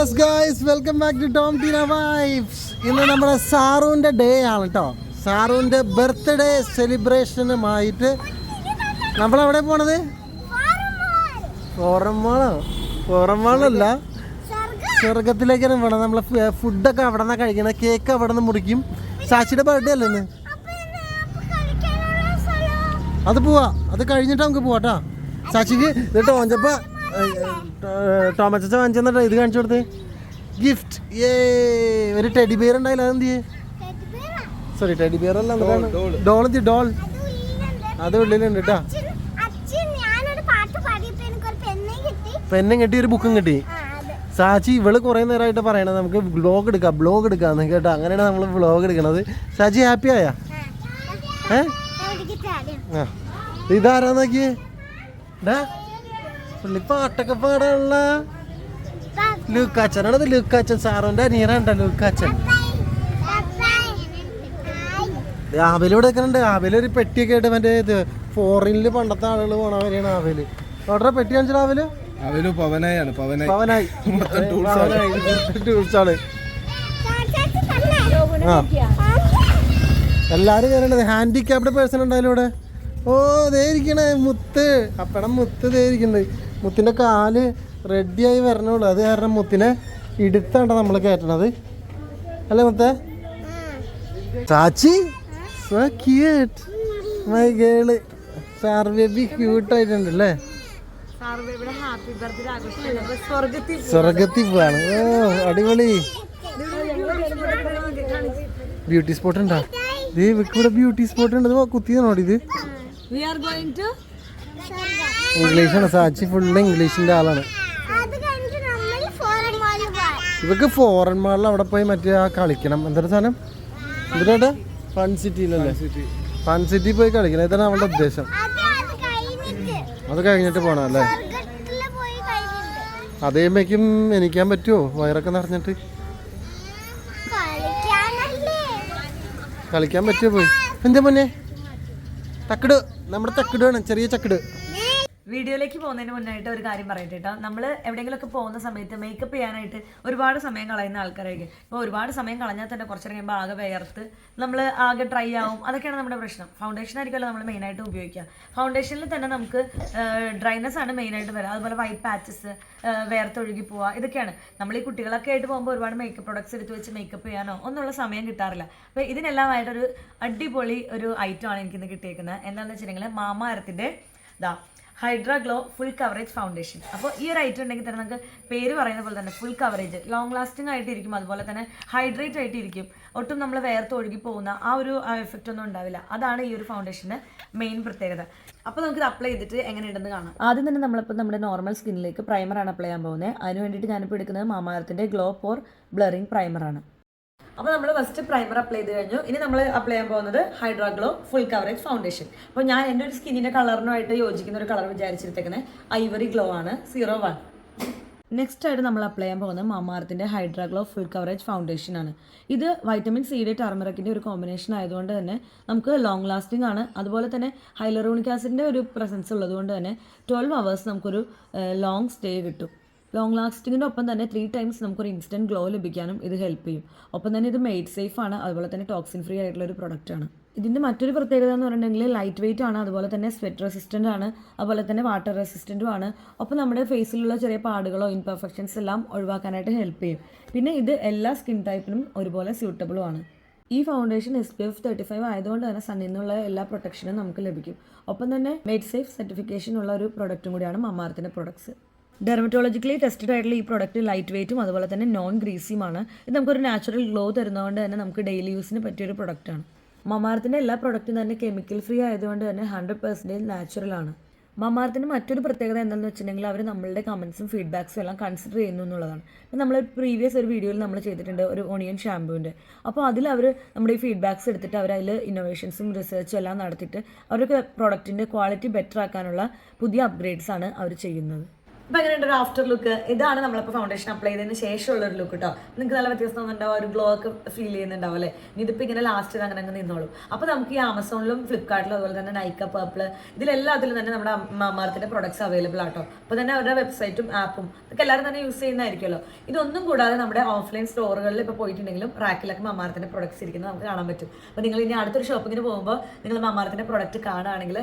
Yes guys, welcome back to Tom Teena vibes. ഇന്ന് നമ്മുടെ സാറുവിൻ്റെ day ആണ് കേട്ടോ. സാറുവിൻ്റെ ബർത്ത്ഡേ സെലിബ്രേഷനുമായിട്ട് നമ്മളെവിടെ പോണത്? ഫോറമാളല്ല, സ്വർഗത്തിലേക്കാണ് പോണത്. നമ്മൾ ഫുഡൊക്കെ അവിടെ നിന്നാണ് കഴിക്കുന്നത്. കേക്ക് അവിടെ നിന്ന് മുറിക്കും. സാക്ഷിയുടെ ബർത്ത്ഡേ അല്ലേ ഇന്ന്? അത് പോവാ, അത് കഴിഞ്ഞിട്ട് നമുക്ക് പോവാട്ടോ. സാക്ഷിക്ക് ഇത് ടോമച്ച വാങ്ങിച്ചെന്നിട്ട് ഇത് കാണിച്ചു കൊടുത്ത് ഗിഫ്റ്റ്. ഒരു ടെഡി ബിയർ ഉണ്ടായില്ല, അതെന്ത് ചെയ്യേ? സോറി, ടെഡി ബിയർ അല്ല, ഡോൾ അത് ഉള്ളിലുണ്ട് കേട്ടോ. പെന്നും കിട്ടി, ഒരു ബുക്കും കിട്ടി. സാച്ചി ഇവള് കുറെ നേരമായിട്ട് പറയണത് നമുക്ക് ബ്ലോഗ് എടുക്കാന്ന് കേട്ടോ. അങ്ങനെയാണ് നമ്മൾ ബ്ലോഗ് എടുക്കണത്. സാച്ചി ഹാപ്പി ആയാ? ഇതാരാ നോക്കിയേ? പുള്ളി പാട്ടൊക്കെ പാടാനുള്ള ലൂക്കാച്ചനാണത്. ലൂക്കാച്ചൻ സാറിന്റെ അനിയനാണ്ട ലൂക്കാച്ചൻ. ആവലിവിടെ വെക്കുന്നുണ്ട്. ആവലൊരു പെട്ടിയൊക്കെ ആയിട്ട് മറ്റേ ഇത് ഫോറിനില് പണ്ടത്തെ ആളുകൾ പോണ വരെയാണ് ആവല്. ഓർഡർ പെട്ടി കാണിച്ചാൽ പവനായി ടൂൾസാണ്. ആ, എല്ലാരും കയറേണ്ടത്. ഹാൻഡിക്യാപ്ഡ് പേഴ്സൺ ഉണ്ടായാലും ഇവിടെ. ഓ, ദേ ഇരിക്കണേ മുത്ത്. അപ്പടം മുത്ത് ദേ ഇരിക്കുന്നുണ്ട്. മുത്തിൻ്റെ കാല് റെഡിയായി വരണുള്ളൂ. അത് കാരണം മുത്തിനെ ഇടുത്താണ് നമ്മൾ കയറ്റണത് അല്ലേ മുത്തേ? ചാച്ചി സോ ക്യൂട്ട്, മൈ ഗേള്. സാർ ബേബി ക്യൂട്ടായിട്ടുണ്ട് അല്ലേ? സ്വർഗത്തിൽ പോവാണ്. ഓ, അടിപൊളി. ബ്യൂട്ടി സ്പോട്ട് ഉണ്ടാ? ഇവിടെ ബ്യൂട്ടി സ്പോട്ട് ഉണ്ട്. കുത്തിയാണോടി ഇത്? ഇംഗ്ലീഷാണ്. സാച്ചി ഫുള്ള് ഇംഗ്ലീഷിന്റെ ആളാണ്. ഇവർക്ക് ഫോറിൻ മാളിൽ അവിടെ പോയി മറ്റേ കളിക്കണം. എന്തൊരു സാധനം എന്തിനാ? ഫൺ സിറ്റിയിലല്ലേ? ഫൺ സിറ്റി പോയി കളിക്കണം. ഇതാണ് അവളുടെ ഉദ്ദേശം. അത് കഴിഞ്ഞിട്ട് പോണം അല്ലേ? അതേമേക്കും എനിക്കാൻ പറ്റുമോ? വയറൊക്കെ നിറഞ്ഞിട്ട് കളിക്കാൻ പറ്റുമോ? പോയി എന്താ മുന്നേ തക്കിട്, നമ്മുടെ തക്കിട് വേണം, ചെറിയ ചക്കിട്. വീഡിയോയിലേക്ക് പോകുന്നതിന് മുന്നായിട്ട് ഒരു കാര്യം പറയട്ടെ കേട്ടോ. നമ്മൾ എവിടെയെങ്കിലുമൊക്കെ പോകുന്ന സമയത്ത് മേക്കപ്പ് ചെയ്യാനായിട്ട് ഒരുപാട് സമയം കളയുന്ന ആൾക്കാരായിരിക്കും. ഇപ്പോൾ ഒരുപാട് സമയം കളഞ്ഞാൽ തന്നെ കുറച്ച് കഴിയുമ്പോൾ ആകെ വേർത്ത് നമ്മൾ ആകെ ഡ്രൈ ആവും. അതൊക്കെയാണ് നമ്മുടെ പ്രശ്നം. ഫൗണ്ടേഷൻ ആയിരിക്കുമല്ലോ നമ്മൾ മെയിനായിട്ട് ഉപയോഗിക്കുക. ഫൗണ്ടേഷനിൽ തന്നെ നമുക്ക് ഡ്രൈനെസ് ആണ് മെയിനായിട്ട് വരിക. അതുപോലെ വൈറ്റ് പാച്ചസ്, വേർത്തൊഴുകി പോവുക, ഇതൊക്കെയാണ്. നമ്മൾ ഈ കുട്ടികളൊക്കെ ആയിട്ട് പോകുമ്പോൾ ഒരുപാട് മേക്കപ്പ് പ്രൊഡക്ട്സ് എടുത്ത് വെച്ച് മേക്കപ്പ് ചെയ്യാനോ ഒന്നുള്ള സമയം കിട്ടാറില്ല. അപ്പോൾ ഇതിനെല്ലാമായിട്ടൊരു അടിപൊളി ഒരു ഐറ്റമാണ് എനിക്കിന്ന് കിട്ടിയേക്കുന്നത്. എന്താണെന്ന് വെച്ചിട്ടുണ്ടെങ്കിൽ മാമാ എർത്തിൻ്റെ hydra glow full coverage foundation. അപ്പോൾ ഈ ഒരു ഐറ്റം ഉണ്ടെങ്കിൽ തന്നെ നമുക്ക് പേര് പറയുന്ന പോലെ തന്നെ ഫുൾ കവറേജ്, ലോങ് ലാസ്റ്റിംഗ് ആയിട്ടിരിക്കും. അതുപോലെ തന്നെ ഹൈഡ്രേറ്റ് ആയിട്ടിരിക്കും. ഒട്ടും നമ്മൾ വേർത്ത് ഒഴുകി പോകുന്ന ആ ഒരു എഫക്റ്റ് ഒന്നും ഉണ്ടാവില്ല. അതാണ് ഈ ഒരു ഫൗണ്ടേഷൻ്റെ മെയിൻ പ്രത്യേകത. അപ്പോൾ നമുക്കിത് അപ്ലൈ ചെയ്തിട്ട് എങ്ങനെയുണ്ടെന്ന് കാണാം. ആദ്യം തന്നെ നമ്മളിപ്പോൾ നമ്മുടെ നോർമൽ സ്കിന്നിലേക്ക് പ്രൈമറാണ് അപ്ലൈ ചെയ്യാൻ പോകുന്നത്. അതിന് വേണ്ടിയിട്ട് ഞാനിപ്പോൾ എടുക്കുന്നത് മാമാ എർത്തിൻ്റെ ഗ്ലോ പോർ ബ്ലറിംഗ് പ്രൈമറാണ്. അപ്പോൾ നമ്മൾ ഫസ്റ്റ് പ്രൈമർ അപ്ലൈ ചെയ്ത് കഴിഞ്ഞു. ഇനി നമ്മൾ അപ്ലൈ ചെയ്യാൻ പോകുന്നത് hydra glow full coverage foundation. അപ്പോൾ ഞാൻ എൻ്റെ ഒരു സ്കിന്നിൻ്റെ കളറിനുമായിട്ട് യോജിക്കുന്ന ഒരു കളർ വിചാരിച്ചിരിക്കുന്നത് ഐവറി ഗ്ലോ ആണ്, 01. നെക്സ്റ്റ് ആയിട്ട് നമ്മൾ അപ്ലൈ ചെയ്യാൻ പോകുന്നത് മാമാ എർത്തിൻ്റെ hydra glow full coverage foundation ആണ്. ഇത് വൈറ്റമിൻ സിയുടെ ടർമറിക്കിൻ്റെ ഒരു കോമ്പിനേഷൻ ആയതുകൊണ്ട് തന്നെ നമുക്ക് ലോങ് ലാസ്റ്റിംഗ് ആണ്. അതുപോലെ തന്നെ ഹൈലറോണിക് ആസിഡിൻ്റെ ഒരു പ്രസൻസ് ഉള്ളതുകൊണ്ട് തന്നെ 12 hours നമുക്കൊരു ലോങ് സ്റ്റേ കിട്ടും. ലോങ് ലാസ്റ്റിങ്ങിൻ്റെ ഒപ്പം തന്നെ 3 times നമുക്കൊരു ഇൻസ്റ്റൻറ്റ് ഗ്ലോ ലഭിക്കാനും ഇത് ഹെൽപ്പ് ചെയ്യും. ഒപ്പം തന്നെ ഇത് മെയ്ഡ് സേഫ് ആണ്. അതുപോലെ തന്നെ ടോക്സിൻ ഫ്രീ ആയിട്ടുള്ള ഒരു പ്രൊഡക്റ്റാണ്. ഇതിൻ്റെ മറ്റൊരു പ്രത്യേകത എന്ന് പറഞ്ഞിട്ടുണ്ടെങ്കിൽ ലൈറ്റ് വെയിറ്റ് ആണ്. അതുപോലെ തന്നെ സ്വെറ്റ് റെസിസ്റ്റൻ്റ് ആണ്. അതുപോലെ തന്നെ വാട്ടർ റെസിസ്റ്റൻറ്റും ആണ്. ഒപ്പം നമ്മുടെ ഫേസിലുള്ള ചെറിയ പാടുകളോ ഇൻപെർഫെക്ഷൻസ് എല്ലാം ഒഴിവാക്കാനായിട്ട് ഹെൽപ്പ് ചെയ്യും. പിന്നെ ഇത് എല്ലാ സ്കിൻ ടൈപ്പിനും ഒരുപോലെ സ്യൂട്ടബിളും ആണ്. ഈ ഫൗണ്ടേഷൻ SPF 35 ആയതുകൊണ്ട് തന്നെ സണ്ണിൽ നിന്നുള്ള എല്ലാ പ്രൊട്ടക്ഷനും നമുക്ക് ലഭിക്കും. ഒപ്പം തന്നെ മെയ്ഡ് സേഫ് സർട്ടിഫിക്കേഷൻ ഉള്ള ഒരു പ്രൊഡക്റ്റും കൂടിയാണ് മാമാ എർത്തിൻ്റെ പ്രൊഡക്ട്സ്. ഡെർമറ്റോളജിക്കലി ടെസ്റ്റഡ് ആയിട്ടുള്ള ഈ പ്രോഡക്റ്റ് ലൈറ്റ് വെയിറ്റും അതുപോലെ തന്നെ നോൺ ഗ്രീസിയുമാണ്. ഇത് നമുക്കൊരു നാച്ചുറൽ ഗ്ലോ തരുന്നതുകൊണ്ട് തന്നെ നമുക്ക് ഡെയിലി യൂസിന് പറ്റിയൊരു പ്രൊഡക്റ്റാണ്. മാമാ എർത്തിൻ്റെ എല്ലാ പ്രൊഡക്റ്റും തന്നെ കെമിക്കൽ ഫ്രീ ആയതുകൊണ്ട് തന്നെ 100% നാച്ചുറലാണ്. മാമാ എർത്തിൻ്റെ മറ്റൊരു പ്രത്യേകത എന്താണെന്ന് വെച്ചിട്ടുണ്ടെങ്കിൽ അവർ നമ്മളുടെ കമൻസും ഫീഡ്ബാക്സും എല്ലാം കൺസിഡർ ചെയ്യുന്നു എന്നുള്ളതാണ്. അപ്പോൾ നമ്മൾ പ്രീവിയസ് ഒരു വീഡിയോയിൽ നമ്മൾ ചെയ്തിട്ടുണ്ട് ഒരു ഓണിയൻ ഷാമ്പൂവിൻ്റെ. അപ്പോൾ അതിൽ അവർ നമ്മുടെ ഈ ഫീഡ്ബാക്സ് എടുത്തിട്ട് അവർ അതിൽ ഇന്നോവേഷൻസും റിസർച്ചും എല്ലാം നടത്തിയിട്ട് അവർക്ക് പ്രോഡക്റ്റിൻ്റെ ക്വാളിറ്റി ബെറ്റർ ആക്കാനുള്ള പുതിയ അപ്ഗ്രേഡ്സ് ആണ് അവർ ചെയ്യുന്നത്. അപ്പോൾ എങ്ങനെയുണ്ട് ഒരു ആഫ്റ്റർ ലുക്ക്? ഇതാണ് നമ്മളിപ്പോൾ ഫൗണ്ടേഷൻ അപ്ലൈ ചെയ്തതിന് ശേഷമുള്ള ഒരു ലുക്ക് കേട്ടോ. നിങ്ങൾക്ക് നല്ല വ്യത്യാസം തോന്നുന്നുണ്ടാവും, ഒരു ഗ്ലോ ഒക്കെ ഫീൽ ചെയ്യുന്നുണ്ടാവും അല്ലേ? ഇതിപ്പോൾ ഇങ്ങനെ ലാസ്റ്റ് അങ്ങനെ അങ്ങ് നിന്നോളും. അപ്പോൾ നമുക്ക് ഈ ആമസോണിലും ഫ്ലിപ്കാർട്ടിലും അതുപോലെ തന്നെ നൈക്ക, പർപ്പിൾ ഇതിലെല്ലാത്തിലും തന്നെ നമ്മുടെ മാമാർത്തിൻ്റെ പ്രൊഡക്ട്സ് അവൈലബിൾ ആട്ടോ. അപ്പോൾ തന്നെ അവരുടെ വെബ്സൈറ്റും ആപ്പും ഇതൊക്കെ എല്ലാവരും തന്നെ യൂസ് ചെയ്യുന്നതായിരിക്കുമല്ലോ. ഇതൊന്നും കൂടാതെ നമ്മുടെ ഓഫ്ലൈൻ സ്റ്റോറുകളിൽ ഇപ്പോൾ പോയിട്ടുണ്ടെങ്കിലും റാക്കിലൊക്കെ മാമാർത്തിൻ്റെ പ്രൊഡക്ട്സ് ഇരിക്കുന്നത് നമുക്ക് കാണാൻ പറ്റും. അപ്പോൾ നിങ്ങൾ ഇനി അടുത്തൊരു ഷോപ്പിങ്ങിന് പോകുമ്പോൾ നിങ്ങൾ മാമാർത്തിൻ്റെ പ്രൊഡക്റ്റ് കാണുകയാണെങ്കിൽ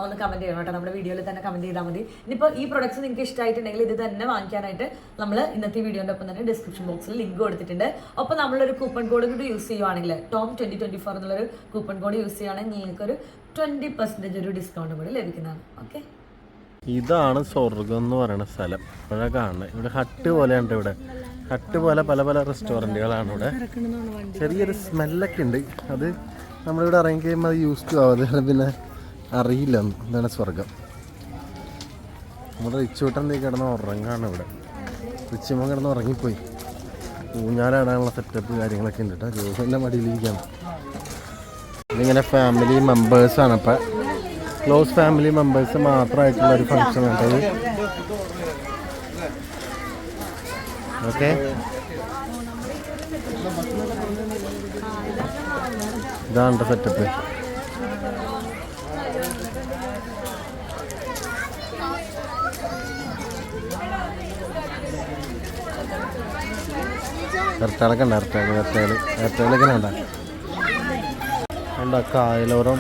ഒന്ന് കമൻറ്റ് ചെയ്യണം കേട്ടോ. നമ്മുടെ വീഡിയോയിൽ തന്നെ കമൻറ്റ് ചെയ്താൽ മതി. ഇനിയിപ്പോൾ ഈ പ്രൊഡക്ട്സ് നിങ്ങൾക്ക് ഇഷ്ടമായിട്ടുണ്ടെങ്കിൽ ഇത് തന്നെ വാങ്ങിക്കാനായിട്ട് നമ്മൾ ഇന്നത്തെ വീഡിയോൻ്റെ ഒപ്പം തന്നെ ഡിസ്ക്രിപ്ഷൻ ബോക്സിൽ ലിങ്ക് കൊടുത്തിട്ടുണ്ട്. ഒപ്പം നമ്മളൊരു കൂപ്പൺ കോഡ് കൂടി യൂസ് ചെയ്യുവാണെങ്കിൽ ടോം 2024 എന്നുള്ളൊരു കൂപ്പൺ കോഡ് യൂസ് ചെയ്യുകയാണെങ്കിൽ നിങ്ങൾക്കൊരു 20% ഒരു ഡിസ്കൗണ്ട് കൂടി ലഭിക്കുന്നതാണ്. ഓക്കെ, ഇതാണ് സ്വർഗം എന്ന് പറയുന്ന സ്ഥലം. ഇവിടെ കാണുന്നത് ഇവിടെ ഹട്ട് പോലെയുണ്ട്. ഇവിടെ ഹട്ട് പോലെ പല പല റെസ്റ്റോറൻറ്റുകളാണ് ഇവിടെ. ചെറിയൊരു സ്മെല്ലൊക്കെ ഉണ്ട്. അത് നമ്മളിവിടെ ഇറങ്ങി കഴിയുമ്പോൾ അത് യൂസ് ടു ആവാതെ പിന്നെ അറിയില്ല എന്താണ് സ്വർഗം. നമ്മുടെ റിച്ചൂട്ടൻ നീ കിടന്ന് ഉറങ്ങാണ് ഇവിടെ. റിച്ചുമ്മ കിടന്ന് ഉറങ്ങിപ്പോയി. ഊഞ്ഞാലാടാനുള്ള സെറ്റപ്പ് കാര്യങ്ങളൊക്കെ ഉണ്ട് കേട്ടോ. ജോസിൻ്റെ മടിയിലിരിക്കുകയാണ്. ഇതിങ്ങനെ ഫാമിലി മെമ്പേഴ്സാണ്. അപ്പം ക്ലോസ് ഫാമിലി മെമ്പേഴ്സ് മാത്രമായിട്ടുള്ള ഒരു ഫംഗ്ഷൻ ആണത്. ഓക്കെ, ഇതാണ് സെറ്റപ്പ്. ഇരട്ടകളൊക്കെ ഉണ്ട്. ഇരട്ടകളൊക്കെ കണ്ട കായലോരം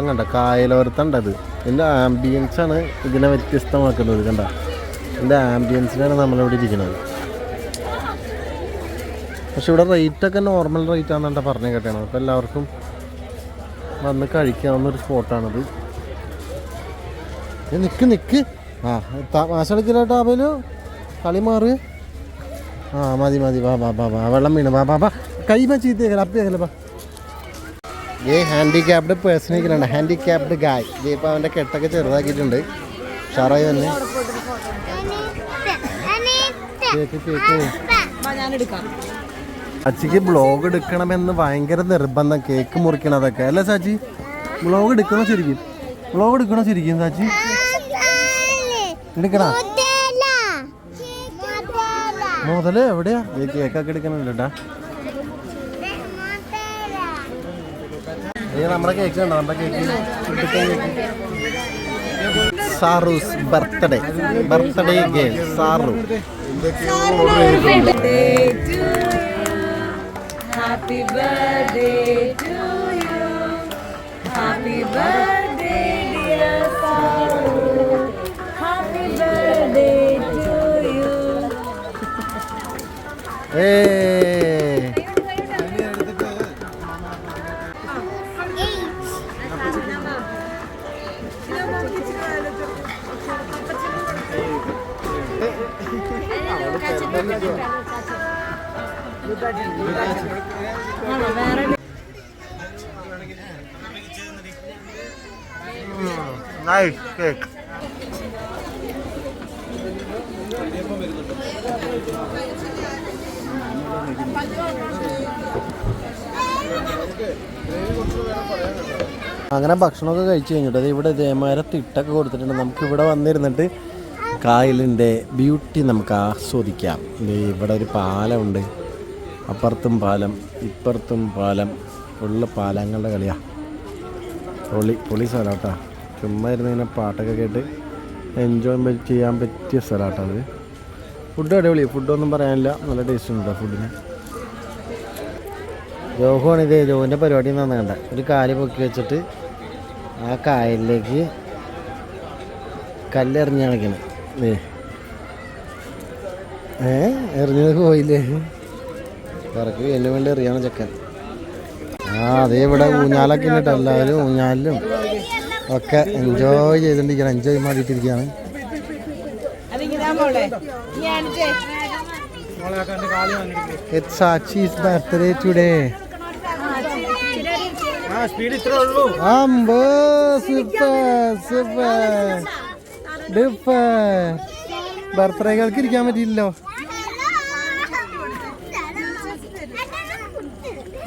കണ്ട. കായലോരത്തുണ്ടത്. ഇതിൻ്റെ ആംബിയൻസാണ് ഇതിനെ വ്യത്യസ്തമാക്കുന്നത്. കണ്ട, ഇതിൻ്റെ ആംബിയൻസിനാണ് നമ്മളിവിടെ ഇരിക്കുന്നത്. പക്ഷെ ഇവിടെ റേറ്റൊക്കെ നോർമൽ റേറ്റ് ആണെന്നാണ് പറഞ്ഞു കേട്ടാണ്. അപ്പോൾ എല്ലാവർക്കും വന്ന് കഴിക്കാവുന്നൊരു സ്പോട്ടാണത്. നിക്ക് മാസം കളിക്കില്ല ടാബേലു, കളി മാറ്. മതി വാ വെള്ളം വീണ് വാ കൈ ചീത്തേക്കല അപ്പിയാക്കല. ഹാൻഡിക്യാപ്ഡ് പേഴ്സണിക്കലുണ്ട്. ഹാൻഡിക്യാപ്ഡ് ഗായ്. ഇതിപ്പോൾ അവൻ്റെ കെട്ടൊക്കെ ചെറുതാക്കിയിട്ടുണ്ട്. ഷാറായി തന്നെ ചാച്ചിക്ക് ബ്ലോഗ് എടുക്കണമെന്ന് ഭയങ്കര നിർബന്ധം. കേക്ക് മുറിക്കണതൊക്കെ അല്ലേ ചാച്ചി? ബ്ലോഗ് എടുക്കണോ ശരിക്കും ചാച്ചി? എടുക്കണ മുതല് എവിടെയാ? ഈ കേക്കൊക്കെ എടുക്കണല്ലോട്ടാ. നമ്മുടെ കേക്ക് കണ്ടോ? നമ്മുടെ cake Saru's birthday girl Saru. Happy birthday to you. Happy birthday dear Saru. Happy birthday to you. Hey. Nice cake. അങ്ങനെ ഭക്ഷണമൊക്കെ കഴിച്ചു കഴിഞ്ഞിട്ട് അത് ഇവിടെ ഇതേമാരെ തിട്ടൊക്കെ കൊടുത്തിട്ടുണ്ട്. നമുക്കിവിടെ വന്നിരുന്നിട്ട് കായലിൻ്റെ ബ്യൂട്ടി നമുക്ക് ആസ്വദിക്കാം. ഇവിടെ ഒരു പാലമുണ്ട്. അപ്പുറത്തും പാലം, ഇപ്പുറത്തും പാലം. ഫുള്ള് പാലങ്ങളുടെ കളിയാണ്. പൊളി സ്ഥലം കേട്ടോ. ചുമ്മാ ഇരുന്ന് ഇങ്ങനെ പാട്ടൊക്കെ കേട്ട് എൻജോയ് ചെയ്യാൻ പറ്റിയ സ്ഥലം കേട്ടോ അത്. ഫുഡ് അടിപൊളി. ഫുഡൊന്നും പറയാനില്ല, നല്ല ടേസ്റ്റ് ഉണ്ട് ഫുഡിന്. ജോഹുവാണിത്. ജോഹിൻ്റെ പരിപാടി എന്നാണ് കണ്ട. ഒരു കാല് പൊക്കി വെച്ചിട്ട് ആ കായലിലേക്ക് കല്ലെറിഞ്ഞ് കാണിക്കണം. എറിഞ്ഞത് പോയില്ലേ? കറക്ക് എന്നെ വേണ്ടി എറിയാണ് ചെക്കൻ. അതേ ഇവിടെ ഊഞ്ഞാലൊക്കെ ഉണ്ട്. എല്ലാവരും ഊഞ്ഞാലിലും ഒക്കെ എൻജോയ് ചെയ്തിട്ടിരിക്കുകയാണ്. എൻജോയ് മാറിയിട്ടിരിക്കുകയാണ്. It's Sachi's birthday today. അമ്പോ സൂപ്പർ ബർത്ത്ഡേകൾക്ക് ഇരിക്കാൻ പറ്റിയില്ലല്ലോ.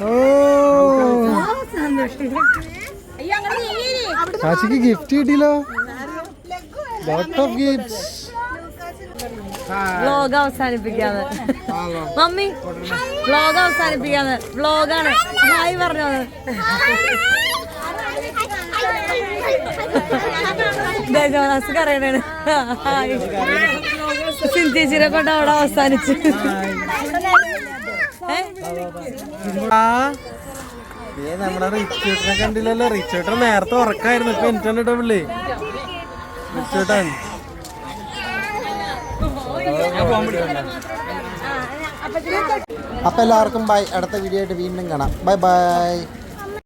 ഓ ചാച്ചിക്ക് ഗിഫ്റ്റ് കിട്ടിയല്ലോ. Lot of gifts. വ്ലോഗ് അവസാനിപ്പിക്കാന്ന്. മമ്മി വ്ലോഗ് അവസാനിപ്പിക്കാന്ന്. വ്ലോഗാണ്. ഹായ് പറഞ്ഞോ. ജോനാസ് കരയണാണ്. ഹായ്. ചേച്ചിനെ കൊണ്ട് അവിടെ അവസാനിച്ചു. നമ്മുടെ റിച്ചേട്ടനെ കണ്ടില്ലല്ലോ. റിച്ചേട്ടൻ നേരത്തെ ഉറക്കായിരുന്നു. ഇപ്പൊ എനിട്ടോ പുള്ളി റിച്ചേട്ടൻ. അപ്പൊ എല്ലാവർക്കും ബൈ. അടുത്ത വീഡിയോ ആയിട്ട് വീണ്ടും കാണാം. Bye bye.